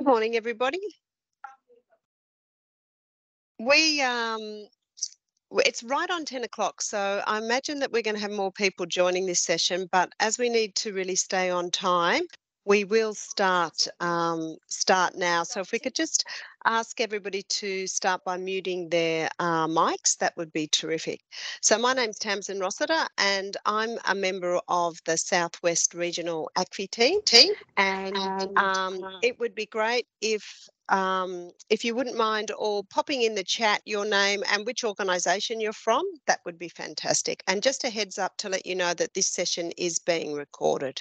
Good morning, everybody. It's right on 10 o'clock, so I imagine that we're going to have more people joining this session, but as we need to really stay on time, we will start now. So if we could just ask everybody to start by muting their mics, that would be terrific. So my name's Tamsin Rossiter, and I'm a member of the Southwest Regional ACFI team. And it would be great if you wouldn't mind all popping in the chat your name and which organisation you're from, that would be fantastic. And just a heads up to let you know that this session is being recorded.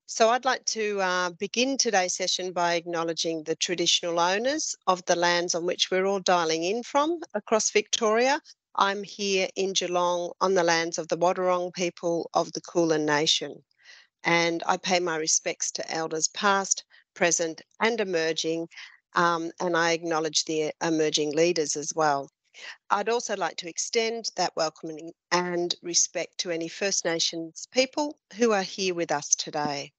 So I'd like to begin today's session by acknowledging the traditional owners of the lands on which we're all dialing in from across Victoria. I'm here in Geelong on the lands of the Wadawurrung people of the Kulin Nation. And I pay my respects to elders past, present and emerging, and I acknowledge the emerging leaders as well. I'd also like to extend that welcoming and respect to any First Nations people who are here with us today.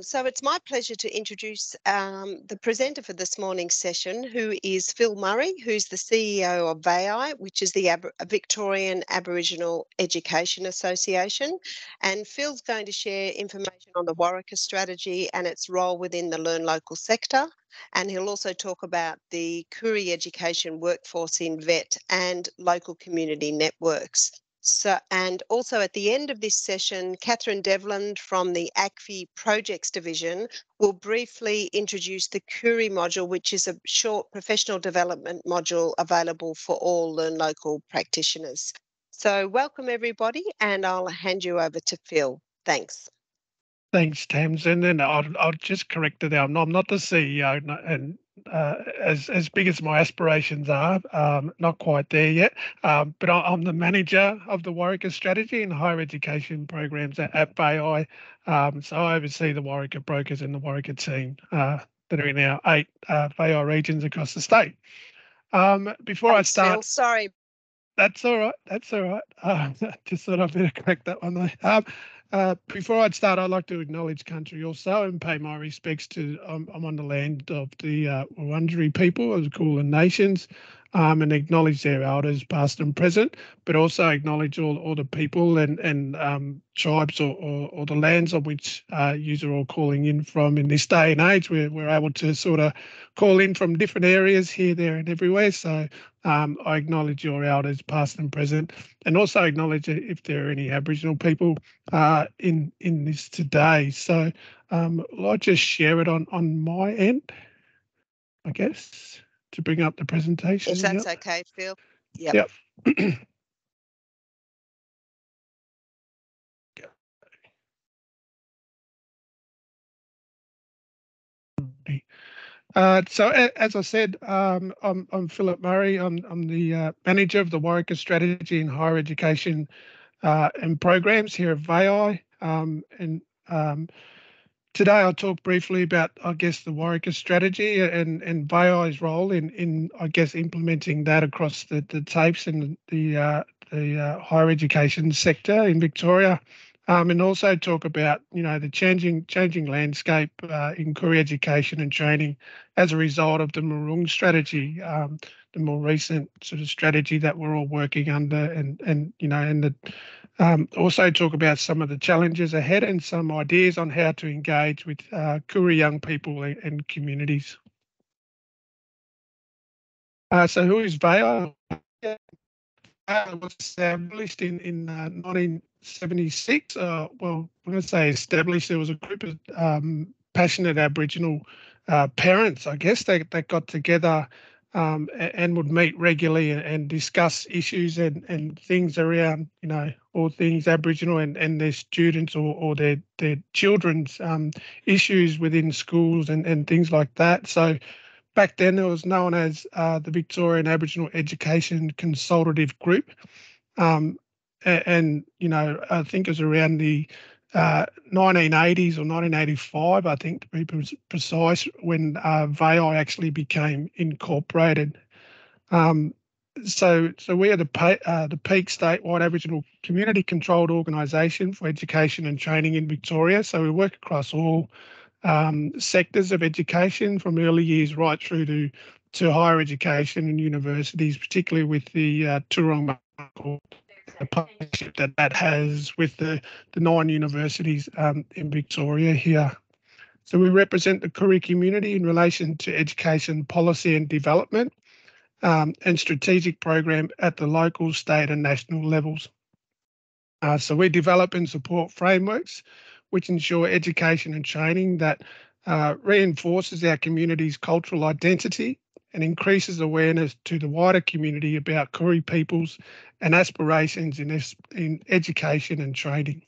So it's my pleasure to introduce the presenter for this morning's session, who is Phil Murray, who's the CEO of VAEAI, which is the Victorian Aboriginal Education Association. And Phil's going to share information on the Wurreker Strategy and its role within the Learn Local sector. And he'll also talk about the Koorie Education Workforce in VET and local community networks. So, and also at the end of this session, Catherine Devlin from the ACFI Projects Division will briefly introduce the Koorie module, which is a short professional development module available for all Learn Local practitioners. So welcome everybody, and I'll hand you over to Phil. Thanks. Thanks, Tamsin. And I'll just correct it. I'm not the CEO, and as big as my aspirations are, not quite there yet. But I'm the manager of the Wurreker Strategy and higher education programs at VAEAI. So I oversee the Wurreker brokers and the Wurreker team that are in our 8 VAEAI regions across the state. Before Thanks, I start, Phil. Sorry. That's all right. That's all right. Just thought I'd better correct that one there. Before I'd start, I'd like to acknowledge country also and pay my respects to, I'm on the land of the Wurundjeri people of the Kulin Nations, and acknowledge their elders past and present, but also acknowledge all the people and tribes or the lands on which you are all calling in from in this day and age. We're able to sort of call in from different areas here, there and everywhere. So I acknowledge your elders past and present, and also acknowledge if there are any Aboriginal people in this today. So I'll just share it on my end, I guess, to bring up the presentation. If that's okay, Phil. Yep. So as I said, I'm Philip Murray. I'm the manager of the Wurreker Strategy in higher education and programs here at VAEAI. Today I'll talk briefly about, I guess, the Wurreker Strategy and VAEAI's role in I guess, implementing that across the TAFEs and the higher education sector in Victoria. And also talk about, the changing landscape in Koorie education and training as a result of the Wurreker Strategy, the more recent sort of strategy that we're all working under, and also talk about some of the challenges ahead and some ideas on how to engage with Koorie young people and communities. So who is VAEAI? It was established in 1976. Well, when I say established, there was a group of passionate Aboriginal parents, I guess, that got together and would meet regularly and discuss issues and things around, all things Aboriginal and their students or their children's issues within schools and things like that. So back then, it was known as the Victorian Aboriginal Education Consultative Group. I think it was around the 1980s or 1985, I think, to be precise, when VAEAI actually became incorporated. So we are the peak statewide Aboriginal community-controlled organisation for education and training in Victoria. So we work across all sectors of education from early years right through to higher education and universities, particularly with the Turong the partnership that has with the 9 universities in Victoria here. So we represent the Koorie community in relation to education policy and development and strategic program at the local, state and national levels. So we develop and support frameworks which ensure education and training that reinforces our community's cultural identity and increases awareness to the wider community about Koorie peoples and aspirations in education and training.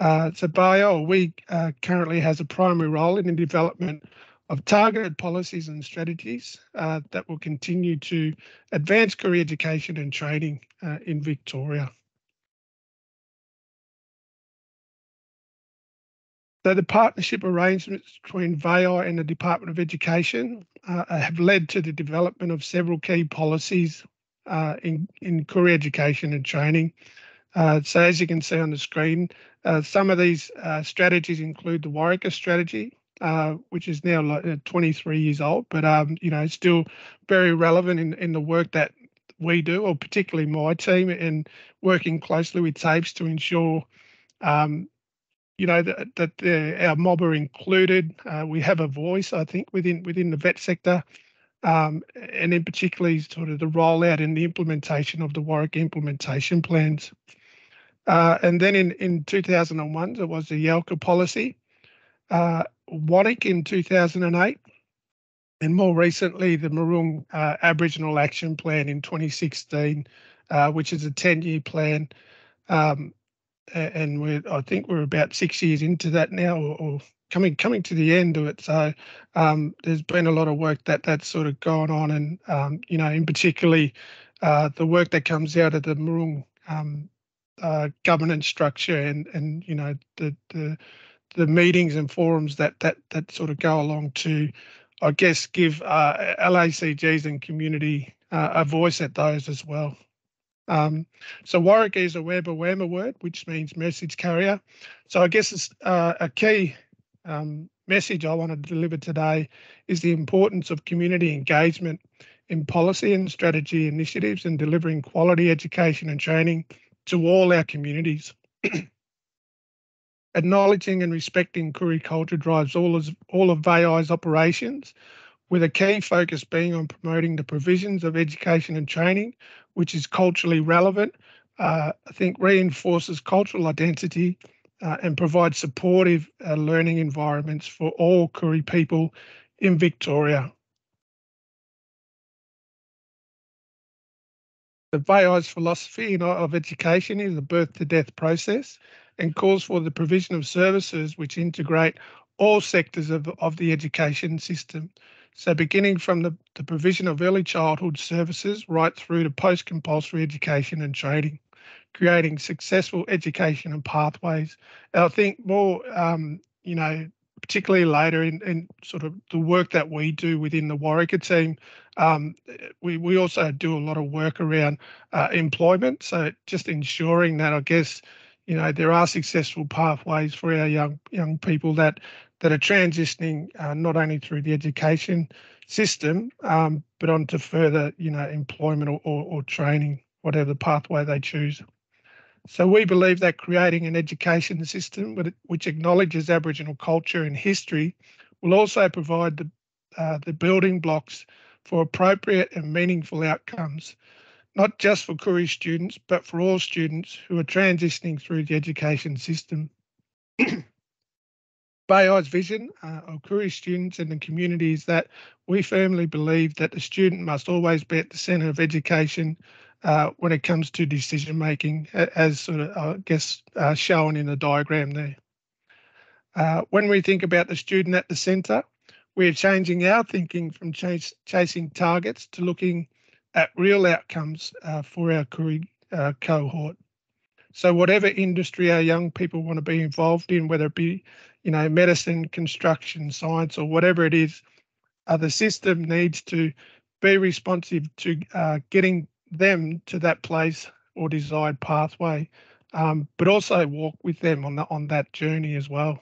So VAEAI currently has a primary role in the development of targeted policies and strategies that will continue to advance Koorie education and training in Victoria. So the partnership arrangements between VAEAI and the Department of Education have led to the development of several key policies in Koorie education and training. So as you can see on the screen, some of these strategies include the Wurreker Strategy, which is now like 23 years old, but still very relevant in the work that we do, or particularly my team, and working closely with TAPES to ensure that our mob are included. We have a voice, I think, within the vet sector, and in particularly sort of the rollout and the implementation of the Wurreker implementation plans. And then in 2001, there was the Yalka policy, WANIC in 2008, and more recently the Marung Aboriginal Action Plan in 2016, which is a 10-year plan. And I think we're about 6 years into that now, or coming to the end of it. So there's been a lot of work that's sort of gone on, and in particularly the work that comes out of the Marung governance structure, and the meetings and forums that sort of go along to, I guess, give LACGs and community a voice at those as well. So Wurreker is a Wurreker word, which means message carrier. So I guess it's a key message I want to deliver today is the importance of community engagement in policy and strategy initiatives and delivering quality education and training to all our communities. Acknowledging and respecting Koorie culture drives all of VAEAI's operations, with a key focus being on promoting the provisions of education and training, which is culturally relevant, I think reinforces cultural identity and provides supportive learning environments for all Koorie people in Victoria. The VAEAI's philosophy of education is a birth to death process and calls for the provision of services which integrate all sectors of the education system. So beginning from the provision of early childhood services right through to post-compulsory education and training, creating successful education and pathways. And I think more, particularly later in sort of the work that we do within the Wurreker team, we also do a lot of work around employment. So just ensuring that, I guess, there are successful pathways for our young people that are transitioning not only through the education system, but onto further, employment or training, whatever pathway they choose. So we believe that creating an education system which acknowledges Aboriginal culture and history will also provide the building blocks for appropriate and meaningful outcomes, not just for Koorie students, but for all students who are transitioning through the education system. VAEAI's vision of Koorie students and the community is that we firmly believe that the student must always be at the centre of education when it comes to decision making, as sort of, I guess, shown in the diagram there. When we think about the student at the centre, we're changing our thinking from chasing targets to looking at real outcomes for our Koorie cohort. So whatever industry our young people want to be involved in, whether it be, medicine, construction, science, or whatever it is, the system needs to be responsive to getting them to that place or desired pathway, but also walk with them on that journey as well.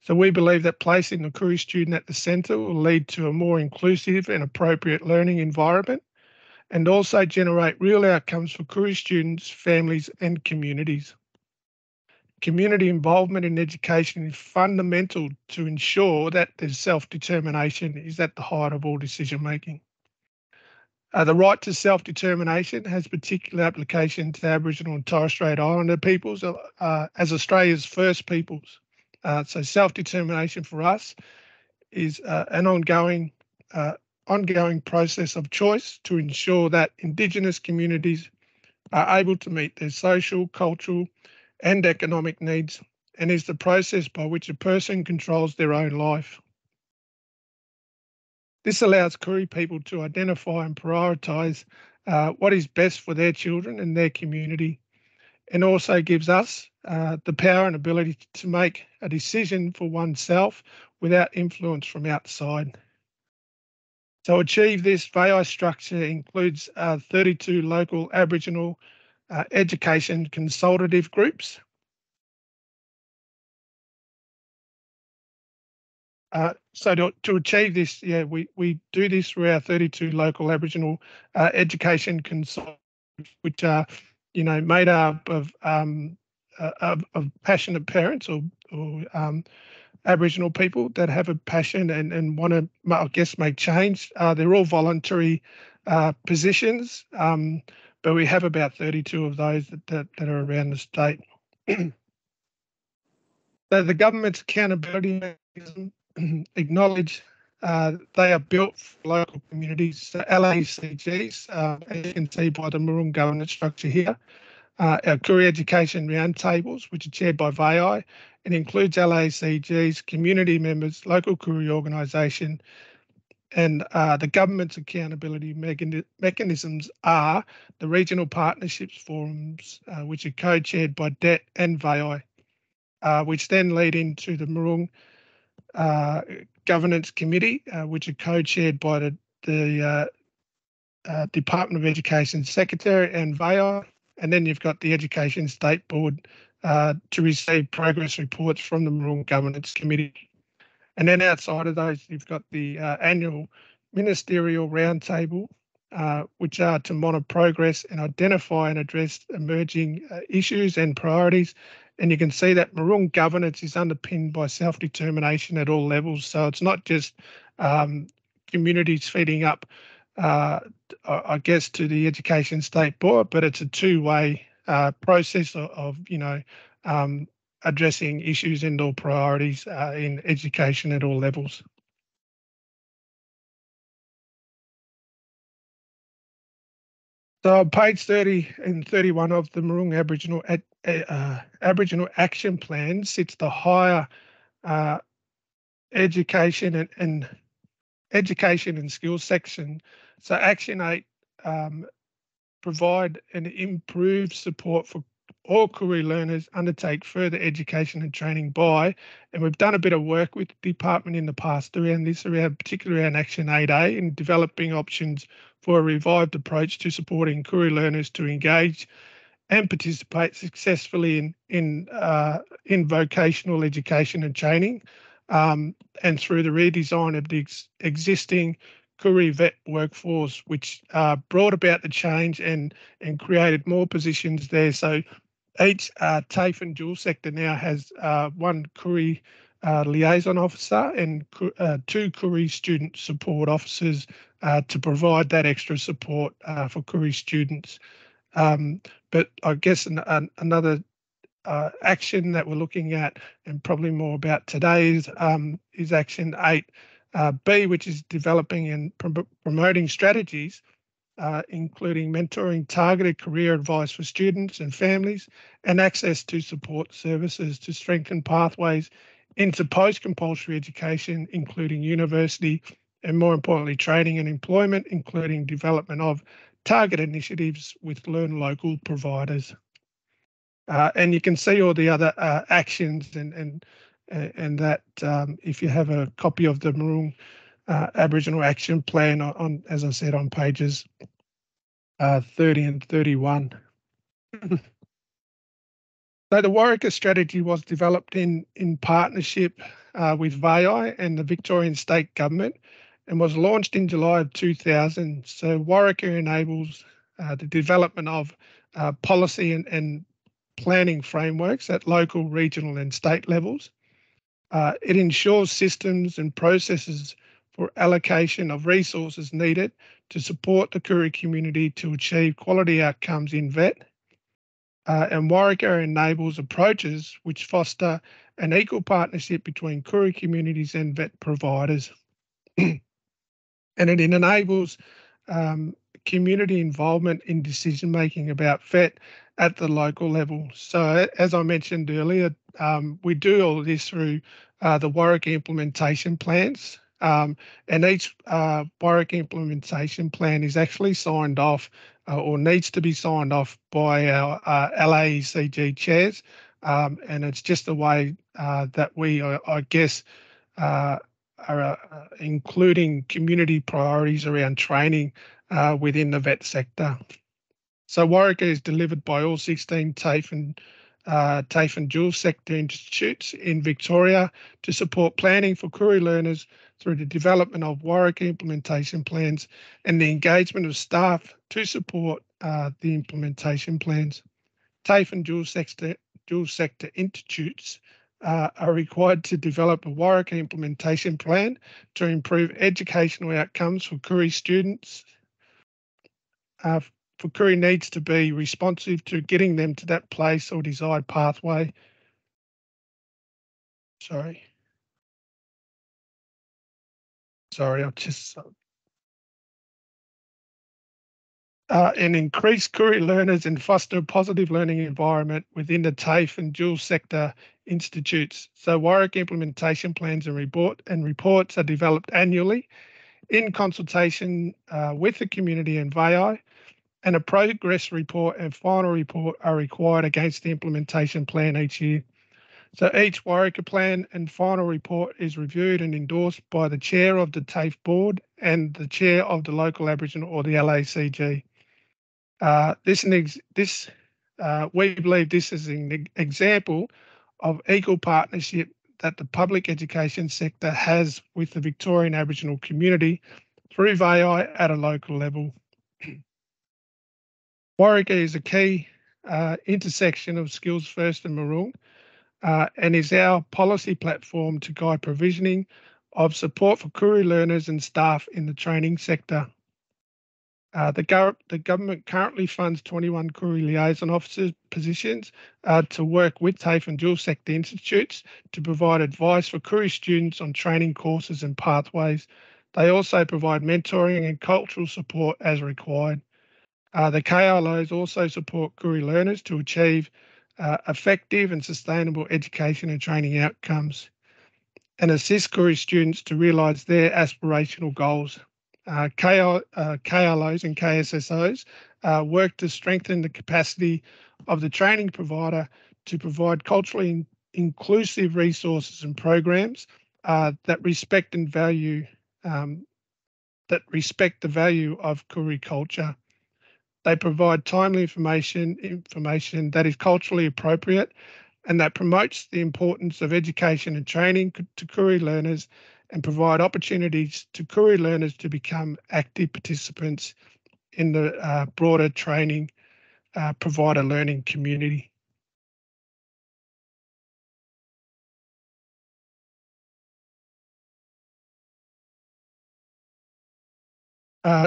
So we believe that placing the Koorie student at the centre will lead to a more inclusive and appropriate learning environment, and also generate real outcomes for Koorie students, families and communities. Community involvement in education is fundamental to ensure that there's self-determination is at the heart of all decision making. The right to self-determination has particular application to Aboriginal and Torres Strait Islander peoples as Australia's first peoples. So self-determination for us is an ongoing process of choice to ensure that Indigenous communities are able to meet their social, cultural and economic needs, and is the process by which a person controls their own life. This allows Koorie people to identify and prioritise what is best for their children and their community, and also gives us the power and ability to make a decision for oneself without influence from outside. To achieve this, VAEAI structure includes 32 local Aboriginal education consultative groups. So to achieve this, we do this through our 32 local Aboriginal education consultants, which are, made up of passionate parents or Aboriginal people that have a passion and want to, I guess, make change. They're all voluntary positions, but we have about 32 of those that are around the state. So the government's accountability mechanism acknowledge they are built for local communities. So LACGs, as you can see by the Maroon governance structure here, our Koorie Education Roundtables, which are chaired by VAEAI, and includes LACGs, community members, local Koorie organisation, and the government's accountability mechanisms are the regional partnerships forums, which are co-chaired by DET and VAEAI, which then lead into the Maroon Governance Committee, which are co-chaired by the Department of Education Secretary and VAEAI. And then you've got the Education State Board to receive progress reports from the Maroon Governance Committee. And then outside of those, you've got the annual Ministerial Roundtable, which are to monitor progress and identify and address emerging issues and priorities. And you can see that Maroon governance is underpinned by self-determination at all levels. So it's not just communities feeding up, I guess, to the Education State Board, but it's a two-way process of addressing issues and all priorities in education at all levels. So on page 30 and 31 of the Maroon Aboriginal Action Plan sits the higher education and skills section. So Action 8 provide and improve support for all Koorie learners undertake further education and training by, and we've done a bit of work with the department in the past around this, particularly around Action 8A, in developing options for a revived approach to supporting Koorie learners to engage and participate successfully in vocational education and training, and through the redesign of the existing Koorie vet workforce, which brought about the change and created more positions there. So each TAFE and dual sector now has one Koorie liaison officer and two Koorie student support officers to provide that extra support for Koorie students. But I guess another action that we're looking at, and probably more about today, is Action 8B, which is developing and promoting strategies, including mentoring, targeted career advice for students and families, and access to support services to strengthen pathways into post-compulsory education, including university, and more importantly, training and employment, including development of target initiatives with Learn Local providers. And you can see all the other actions and that if you have a copy of the Maroon Aboriginal Action Plan on, as I said, on pages 30 and 31. So the Wurreker Strategy was developed in partnership with VAEAI and the Victorian State Government and was launched in July of 2000. So Wurreker enables the development of policy and planning frameworks at local, regional and state levels. It ensures systems and processes for allocation of resources needed to support the Koorie community to achieve quality outcomes in VET. And Wurreker enables approaches which foster an equal partnership between Koorie communities and VET providers. And it enables community involvement in decision making about VET at the local level. So as I mentioned earlier, we do all of this through the Wurreker implementation plans. And each Wurreker implementation plan is actually signed off or needs to be signed off by our LAECG chairs. And it's just a way that we, I guess, are including community priorities around training within the VET sector. So Wurreker is delivered by all 16 TAFE and dual sector institutes in Victoria to support planning for Koorie learners through the development of Wurreker implementation plans and the engagement of staff to support the implementation plans. TAFE and dual sector institutes are required to develop a Wurreker implementation plan to improve educational outcomes for Koorie students. For Koorie needs to be responsive to getting them to that place or desired pathway. Sorry, I'll just and increase Koorie learners and foster a positive learning environment within the TAFE and dual sector institutes. So Wurreker implementation plans and reports are developed annually in consultation with the community and VAEAI, and a progress report and final report are required against the implementation plan each year. So each Wurreker plan and final report is reviewed and endorsed by the chair of the TAFE board and the chair of the local Aboriginal or the LACG. We believe this is an example of equal partnership that the public education sector has with the Victorian Aboriginal community through VAEAI at a local level. Wurreker is a key intersection of Skills First and Maroon and is our policy platform to guide provisioning of support for Koorie learners and staff in the training sector. The government currently funds 21 Koorie liaison officer positions to work with TAFE and dual sector institutes to provide advice for Koorie students on training courses and pathways. They also provide mentoring and cultural support as required. The KLOs also support Koorie learners to achieve effective and sustainable education and training outcomes and assist Koorie students to realise their aspirational goals. KLOs and KSSOs work to strengthen the capacity of the training provider to provide culturally inclusive resources and programs that respect the value of Koorie culture. They provide timely information that is culturally appropriate and that promotes the importance of education and training to Koorie learners and provide opportunities to Koorie learners to become active participants in the broader training provider learning community.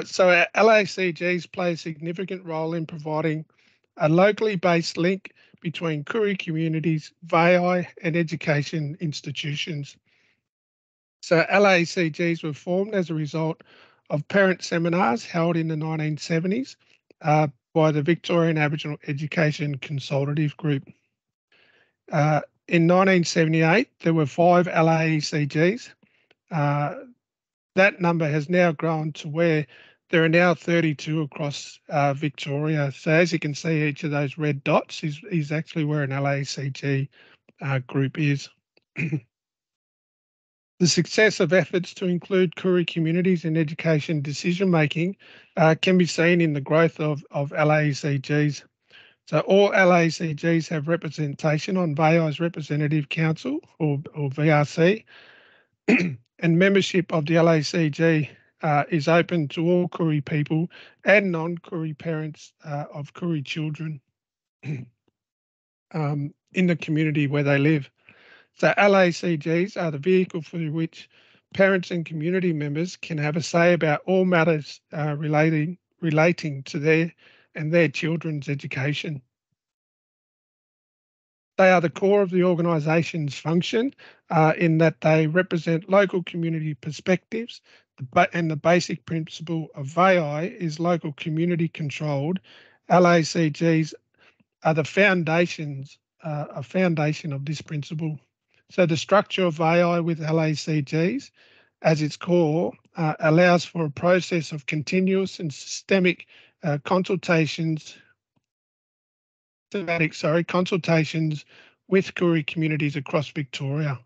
So our LACGs play a significant role in providing a locally based link between Koorie communities, VAEAI and education institutions. So LACGs were formed as a result of parent seminars held in the 1970s by the Victorian Aboriginal Education Consultative Group. In 1978, there were 5 LACGs. That number has now grown to where there are now 32 across Victoria. So as you can see, each of those red dots is actually where an LACG group is. The success of efforts to include Koorie communities in education decision-making can be seen in the growth of LACGs. So all LACGs have representation on VAEAI's Representative Council or VRC, and membership of the LACG is open to all Koorie people and non-Koorie parents of Koorie children in the community where they live. So LACGs are the vehicle through which parents and community members can have a say about all matters relating to their children's education. They are the core of the organisation's function in that they represent local community perspectives, and the basic principle of VAEAI is local community controlled. LACGs are the foundation of this principle. So the structure of VAEAI with LACGs as its core allows for a process of continuous and systemic consultations with Koorie communities across Victoria.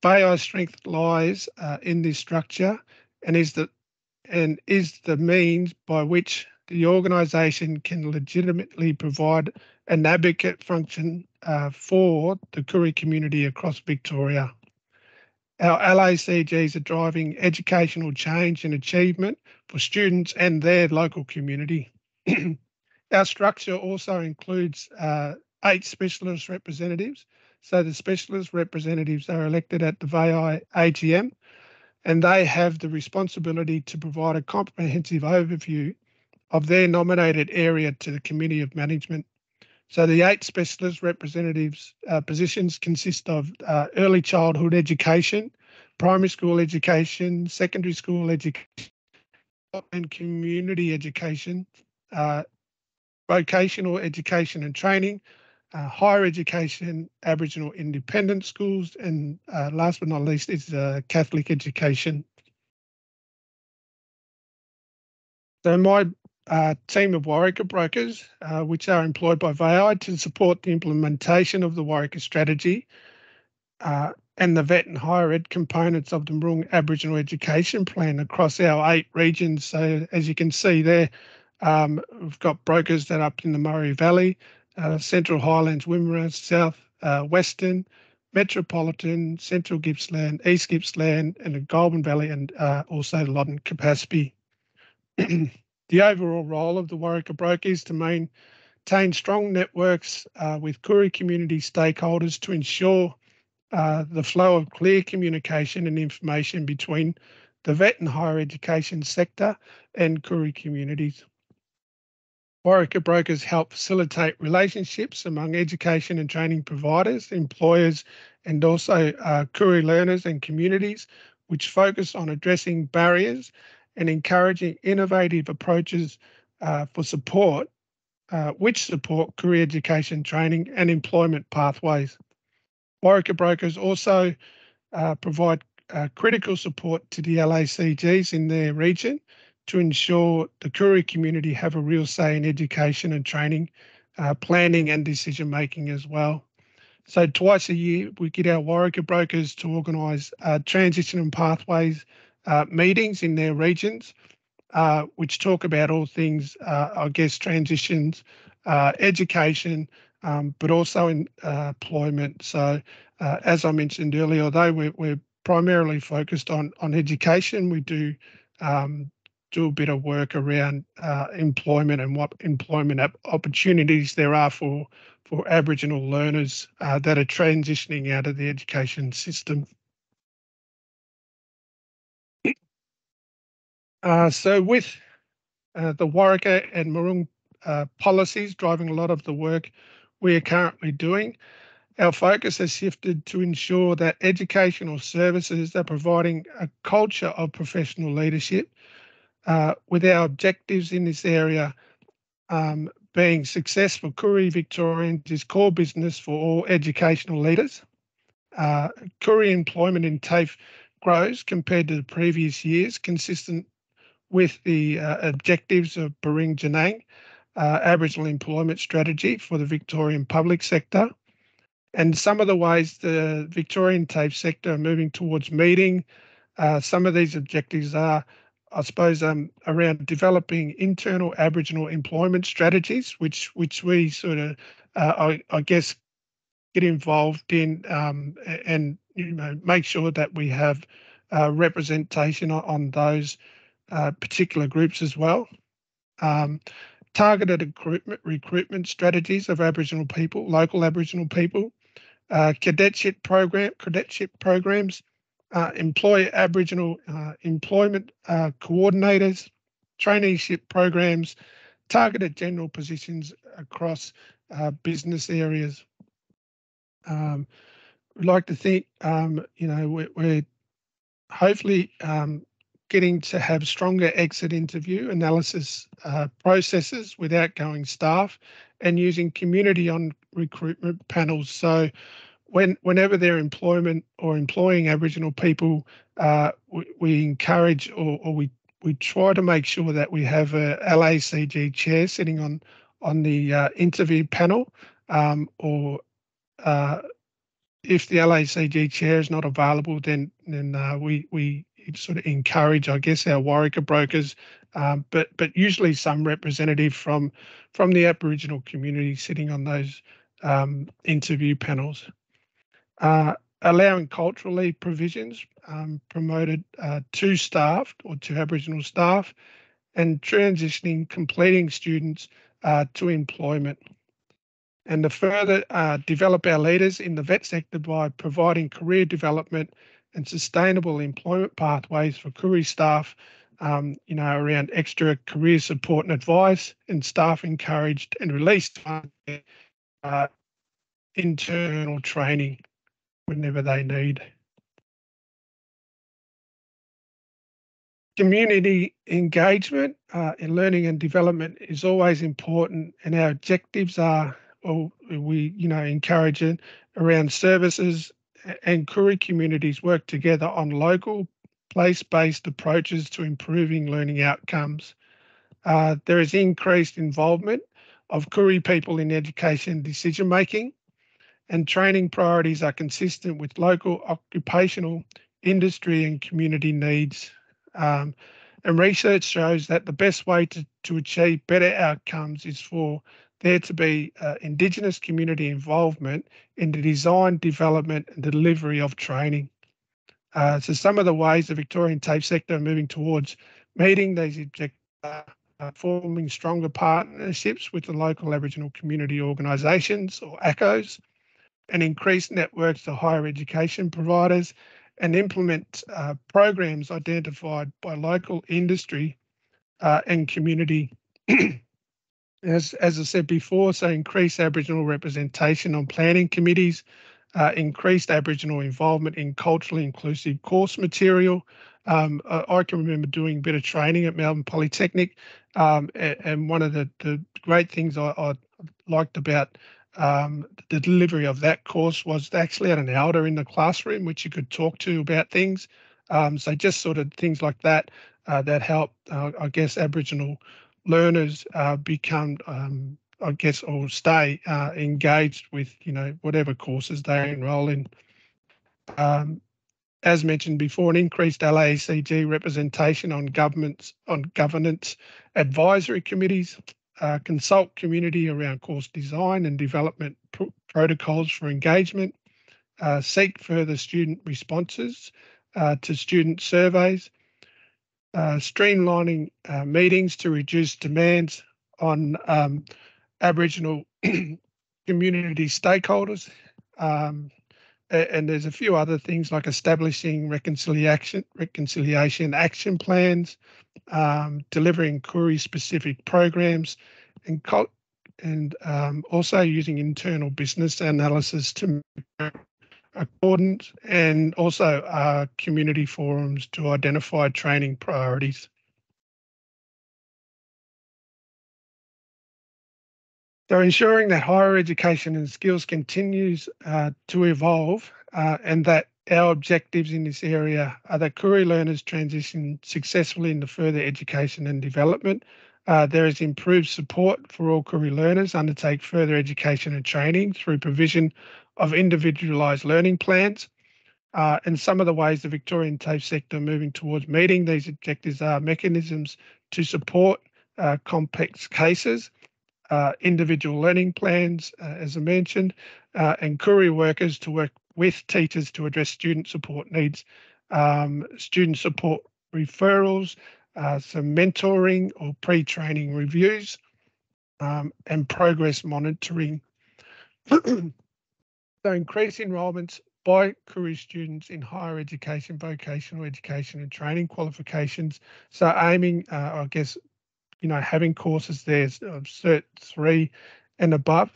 VAEAI's strength lies in this structure and is the means by which the organisation can legitimately provide an advocate function for the Koorie community across Victoria. Our LACGs are driving educational change and achievement for students and their local community. Our structure also includes 8 specialist representatives. So the specialist representatives are elected at the VAEAI AGM, and they have the responsibility to provide a comprehensive overview of their nominated area to the Committee of Management. So the 8 specialist representatives positions consist of early childhood education, primary school education, secondary school education, and community education, vocational education and training, higher education, Aboriginal independent schools, and last but not least is Catholic education. So my team of Wurreker brokers, which are employed by VAEAI to support the implementation of the Wurreker Strategy and the vet and higher ed components of the Murrung Aboriginal Education Plan across our 8 regions. So as you can see there, we've got brokers that are up in the Murray Valley, Central Highlands, Wimmera, South Western, Metropolitan, Central Gippsland, East Gippsland, and the Goulburn Valley, and also Loddon Campaspe. The overall role of the Wurreker broker is to maintain strong networks with Koorie community stakeholders to ensure the flow of clear communication and information between the vet and higher education sector and Koorie communities. Wurreker brokers help facilitate relationships among education and training providers, employers, and also Koorie learners and communities, which focus on addressing barriers and encouraging innovative approaches for support, which support Koorie education training and employment pathways. Wurreker brokers also provide critical support to the LACGs in their region to ensure the Koorie community have a real say in education and training, planning and decision making as well. So twice a year, we get our Wurreker brokers to organise transition and pathways meetings in their regions, which talk about all things, I guess, transitions, education, but also in employment. So as I mentioned earlier, although we're primarily focused on education, we do a bit of work around employment and what employment opportunities there are for Aboriginal learners that are transitioning out of the education system. So with the Wurreker and Murrung policies driving a lot of the work we are currently doing, our focus has shifted to ensure that educational services are providing a culture of professional leadership, with our objectives in this area being success for Koorie Victorians is core business for all educational leaders. Koorie employment in TAFE grows compared to the previous years, consistent with the objectives of Baring Janang Aboriginal Employment Strategy for the Victorian public sector. And some of the ways the Victorian TAFE sector are moving towards meeting some of these objectives are I suppose around developing internal Aboriginal employment strategies, which we sort of, I guess, get involved in, and make sure that we have representation on those particular groups as well. Targeted recruitment strategies of Aboriginal people, local Aboriginal people, cadetship programs, employ Aboriginal employment coordinators, traineeship programs, targeted general positions across business areas. We'd like to think, we're hopefully getting to have stronger exit interview analysis processes with outgoing staff and using community on recruitment panels. So whenever they're employing Aboriginal people, we encourage or we try to make sure that we have a LACG chair sitting on the interview panel, or if the LACG chair is not available, then we sort of encourage, I guess, our Wurreker brokers, but usually some representative from the Aboriginal community sitting on those interview panels. Allowing cultural leave provisions promoted to staff or to Aboriginal staff, and transitioning completing students to employment. And to further develop our leaders in the vet sector by providing career development and sustainable employment pathways for Koorie staff, around extra career support and advice, and staff encouraged and released internal training whenever they need. Community engagement in learning and development is always important, and our objectives are, we encourage it around services, and Koorie communities work together on local, place-based approaches to improving learning outcomes. There is increased involvement of Koorie people in education decision making, and training priorities are consistent with local occupational, industry and community needs. And research shows that the best way to achieve better outcomes is for there to be Indigenous community involvement in the design, development and delivery of training. So some of the ways the Victorian TAFE sector are moving towards meeting these objectives are forming stronger partnerships with the local Aboriginal community organisations, or ACOs, and increase networks to higher education providers, and implement programs identified by local industry and community. As I said before, so increase Aboriginal representation on planning committees, increased Aboriginal involvement in culturally inclusive course material. I can remember doing a bit of training at Melbourne Polytechnic, and one of the great things I liked about the delivery of that course was they actually had an elder in the classroom which you could talk to about things. So just sort of things like that that help, I guess, Aboriginal learners become, I guess, or stay engaged with, whatever courses they enrol in. As mentioned before, an increased LACG representation on governance advisory committees, consult community around course design and development protocols for engagement, seek further student responses to student surveys, streamlining meetings to reduce demands on Aboriginal community stakeholders, and there's a few other things like establishing reconciliation action plans, delivering Koorie specific programs, and also using internal business analysis to accordance, and also community forums to identify training priorities. So ensuring that higher education and skills continues to evolve, and that our objectives in this area are that Koorie learners transition successfully into further education and development. There is improved support for all Koorie learners undertake further education and training through provision of individualised learning plans, And some of the ways the Victorian TAFE sector are moving towards meeting these objectives are mechanisms to support complex cases, individual learning plans, as I mentioned, and Koorie workers to work with teachers to address student support needs, student support referrals, some mentoring or pre-training reviews, and progress monitoring. So increase enrolments by Koorie students in higher education, vocational education and training qualifications. So aiming, I guess, having courses there of Cert 3 and above.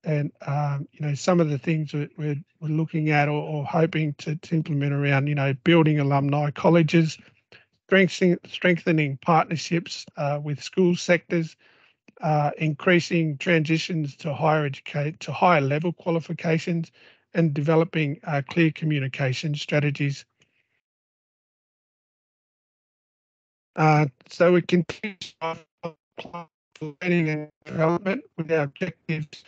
Some of the things that we're looking at or hoping to implement around, building alumni colleges, strengthening partnerships with school sectors, increasing transitions to higher level qualifications, and developing clear communication strategies. So we continue learning and development with our objectives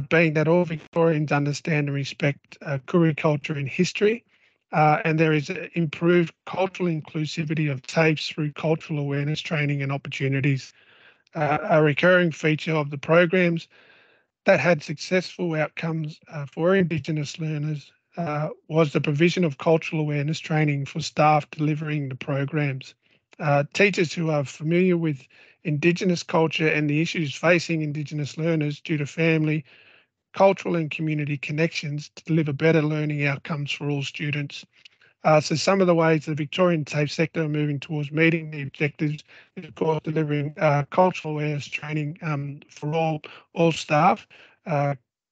being that all Victorians understand and respect Koorie culture and history, and there is improved cultural inclusivity of TAFEs through cultural awareness training and opportunities. A recurring feature of the programs that had successful outcomes for Indigenous learners was the provision of cultural awareness training for staff delivering the programs. Teachers who are familiar with Indigenous culture and the issues facing Indigenous learners due to family, cultural and community connections to deliver better learning outcomes for all students. So some of the ways the Victorian TAFE sector are moving towards meeting the objectives is, of course, delivering cultural awareness training for all staff,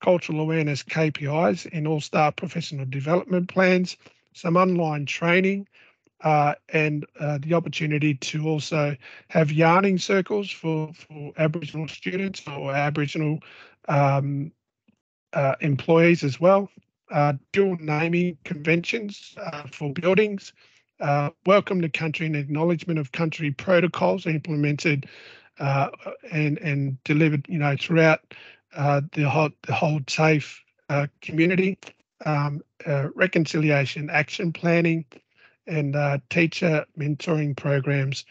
cultural awareness KPIs in all staff professional development plans, some online training, and the opportunity to also have yarning circles for Aboriginal students or Aboriginal employees as well. Dual naming conventions for buildings, welcome to country and acknowledgement of country protocols implemented and delivered, throughout the whole TAFE community, reconciliation action planning, and teacher mentoring programs,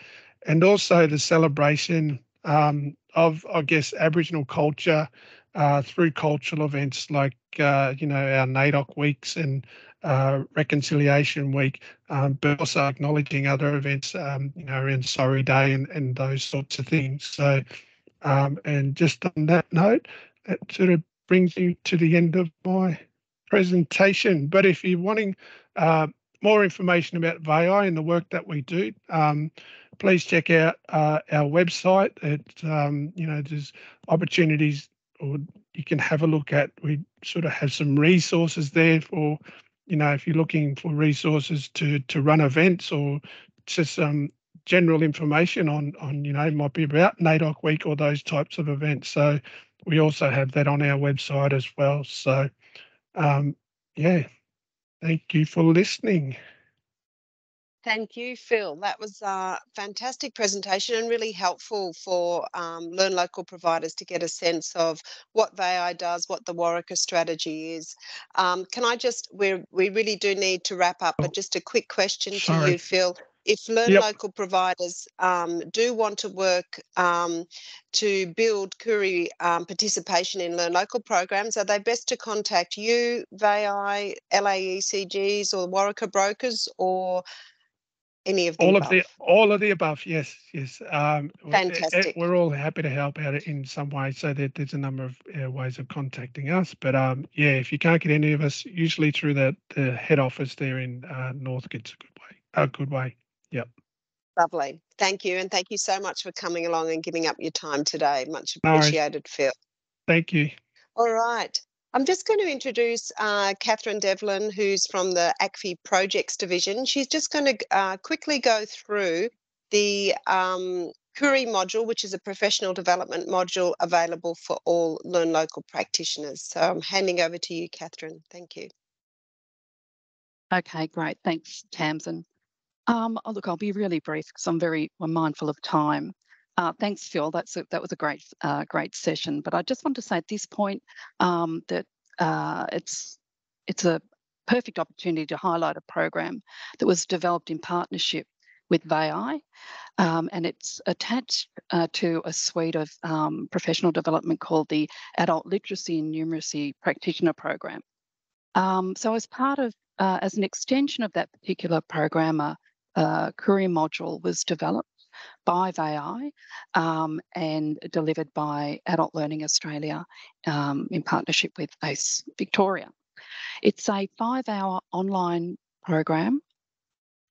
and also the celebration of, I guess, Aboriginal culture through cultural events like, our NAIDOC weeks and Reconciliation Week, but also acknowledging other events, around Sorry Day and those sorts of things. So, and just on that note, that sort of brings you to the end of my presentation. But if you're wanting more information about VAEAI and the work that we do, please check out our website. There's opportunities, or you can have a look at. We sort of have some resources there for, if you're looking for resources to run events or just some general information on might be about NAIDOC week or those types of events. So we also have that on our website as well. So yeah, thank you for listening. Thank you, Phil. That was a fantastic presentation and really helpful for Learn Local providers to get a sense of what VAEAI does, what the Wurreker strategy is. Can I just, we really do need to wrap up, but just a quick question to you, Phil. If Learn Local providers do want to work to build Koorie participation in Learn Local programs, are they best to contact you, VAEAI, LAECGs or Wurreker brokers, or any of the above? All of the above, yes. Fantastic. We're all happy to help out in some way, so that there's a number of ways of contacting us. But yeah, if you can't get any of us, usually through the head office there in Northcote's a good way. Yep. Lovely. Thank you. And thank you so much for coming along and giving up your time today. Much No worries. appreciated, Phil. Thank you. All right. I'm just going to introduce Catherine Devlin, who's from the ACFI Projects Division. She's just going to quickly go through the Koorie module, which is a professional development module available for all Learn Local practitioners. So I'm handing over to you, Catherine. Thank you. Okay, great. Thanks, Tamsin. Look, I'll be really brief because I'm mindful of time. Thanks, Phil. That was a great session. But I just want to say at this point that it's a perfect opportunity to highlight a program that was developed in partnership with VAEAI, and it's attached to a suite of professional development called the Adult Literacy and Numeracy Practitioner Program. So as part of, as an extension of that particular program, a Koorie module was developed by VAEAI and delivered by Adult Learning Australia in partnership with ACE Victoria. It's a 5-hour online program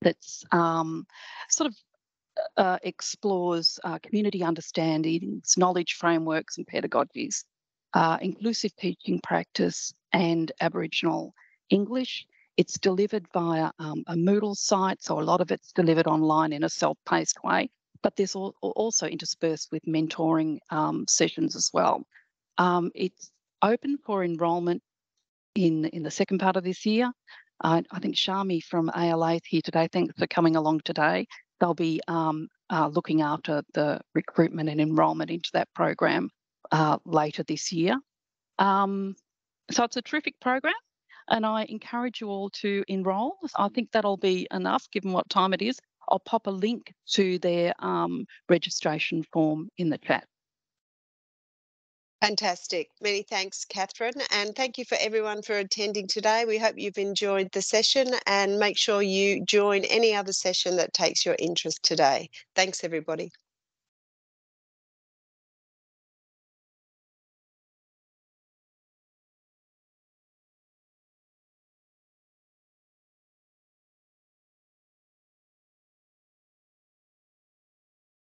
that's sort of explores community understandings, knowledge frameworks and pedagogies, inclusive teaching practice and Aboriginal English. It's delivered via a Moodle site, so a lot of it's delivered online in a self-paced way, but there's also interspersed with mentoring sessions as well. It's open for enrolment in the second part of this year. I think Shami from ALA is here today. Thanks for coming along today. They'll be looking after the recruitment and enrolment into that program later this year. So it's a terrific program, and I encourage you all to enrol. I think that'll be enough given what time it is. I'll pop a link to their registration form in the chat. Fantastic. Many thanks, Catherine. And thank you for everyone for attending today. We hope you've enjoyed the session, and make sure you join any other session that takes your interest today. Thanks, everybody.